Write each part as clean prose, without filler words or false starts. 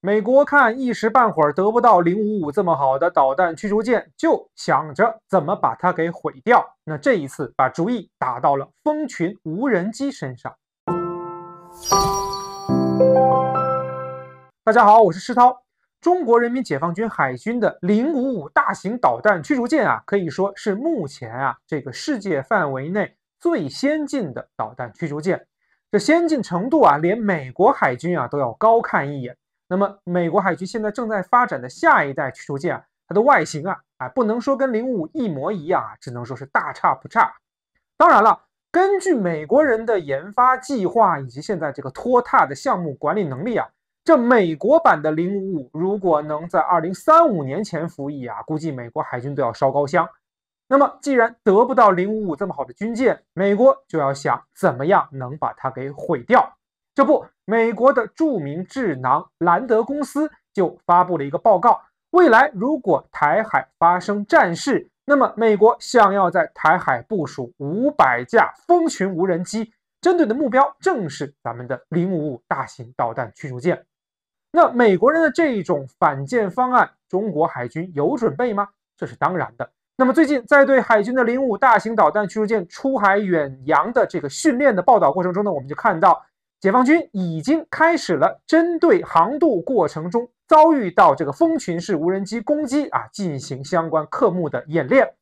美国看一时半会儿得不到055这么好的导弹驱逐舰，就想着怎么把它给毁掉。那这一次把主意打到了蜂群无人机身上。大家好，我是施涛。中国人民解放军海军的055大型导弹驱逐舰可以说是目前这个世界范围内最先进的导弹驱逐舰。这先进程度连美国海军都要高看一眼。那么美国海军现在正在发展的下一代驱逐舰它的外形不能说跟055一模一样只能说是大差不差。当然了，根据美国人的研发计划以及现在这个拖沓的项目管理能力这美国版的055如果能在2035年前服役估计美国海军都要烧高香。那么既然得不到055这么好的军舰，美国就要想怎么样能把它给毁掉。这不，美国的著名智囊兰德公司就发布了一个报告，未来如果台海发生战事，那么美国想要在台海部署500架蜂群无人机，针对的目标正是咱们的055大型导弹驱逐舰。那美国人的这种反舰方案，中国海军有准备吗？这是当然的。那么最近在对海军的055大型导弹驱逐舰出海远洋的这个训练的报道过程中呢，我们就看到解放军已经开始了针对航渡过程中遭遇到这个蜂群式无人机攻击进行相关科目的演练。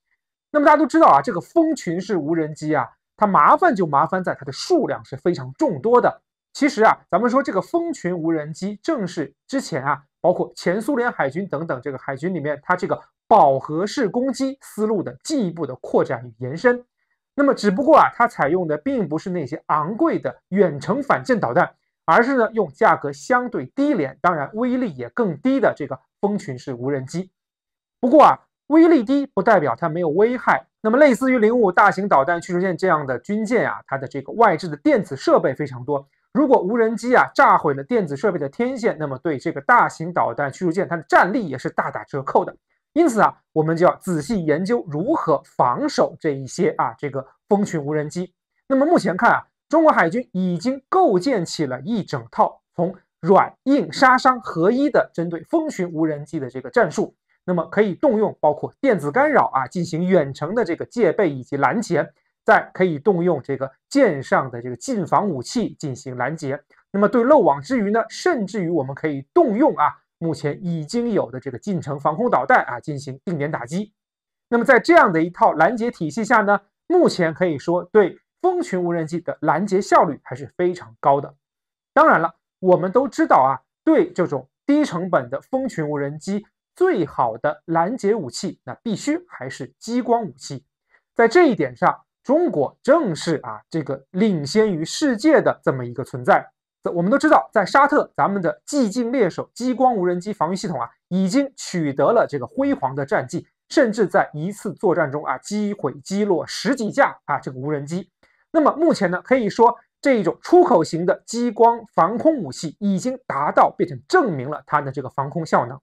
那么大家都知道这个蜂群式无人机它麻烦就麻烦在它的数量是非常众多的。其实咱们说这个蜂群无人机正是之前包括前苏联海军等等这个海军里面它这个饱和式攻击思路的进一步的扩展与延伸。那么只不过它采用的并不是那些昂贵的远程反舰导弹，而是呢用价格相对低廉，当然威力也更低的这个蜂群式无人机。不过威力低不代表它没有危害。那么类似于055大型导弹驱逐舰这样的军舰它的这个外置的电子设备非常多。如果无人机炸毁了电子设备的天线，那么对这个大型导弹驱逐舰它的战力也是大打折扣的。因此我们就要仔细研究如何防守这一些这个蜂群无人机。那么目前看中国海军已经构建起了一整套从软硬杀伤合一的针对蜂群无人机的这个战术。那么可以动用包括电子干扰进行远程的这个戒备以及拦截，再可以动用这个舰上的这个近防武器进行拦截。那么对漏网之鱼呢，甚至于我们可以动用目前已经有的这个近程防空导弹进行定点打击。那么在这样的一套拦截体系下呢，目前可以说对蜂群无人机的拦截效率还是非常高的。当然了，我们都知道对这种低成本的蜂群无人机最好的拦截武器那必须还是激光武器。在这一点上，中国正是这个领先于世界的这么一个存在。我们都知道，在沙特，咱们的寂静猎手激光无人机防御系统已经取得了这个辉煌的战绩，甚至在一次作战中击毁击落10几架这个无人机。那么目前呢，可以说这一种出口型的激光防空武器已经达到并且证明了它的这个防空效能。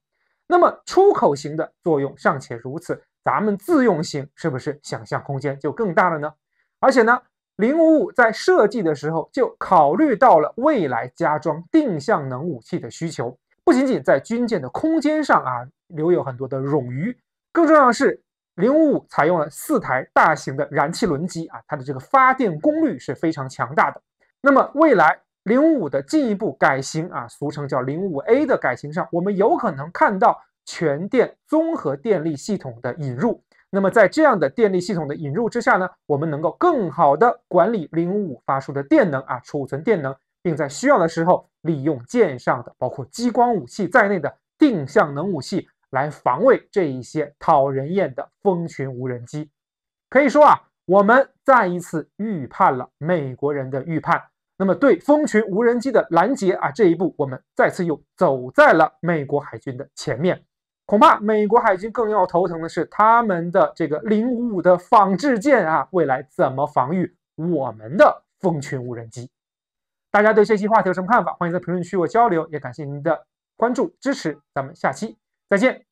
那么出口型的作用尚且如此，咱们自用型是不是想象空间就更大了呢？而且呢，055在设计的时候就考虑到了未来加装定向能武器的需求，不仅仅在军舰的空间上留有很多的冗余，更重要的是055采用了4台大型的燃气轮机它的这个发电功率是非常强大的。那么未来055的进一步改型俗称叫055A 的改型上，我们有可能看到全电综合电力系统的引入。那么在这样的电力系统的引入之下呢，我们能够更好的管理055发出的电能储存电能，并在需要的时候利用舰上的包括激光武器在内的定向能武器来防卫这一些讨人厌的蜂群无人机。可以说我们再一次预判了美国人的预判。那么对蜂群无人机的拦截这一步，我们再次又走在了美国海军的前面。恐怕美国海军更要头疼的是他们的这个055的仿制舰未来怎么防御我们的蜂群无人机。大家对这期话题有什么看法？欢迎在评论区与我交流，也感谢您的关注支持，咱们下期再见。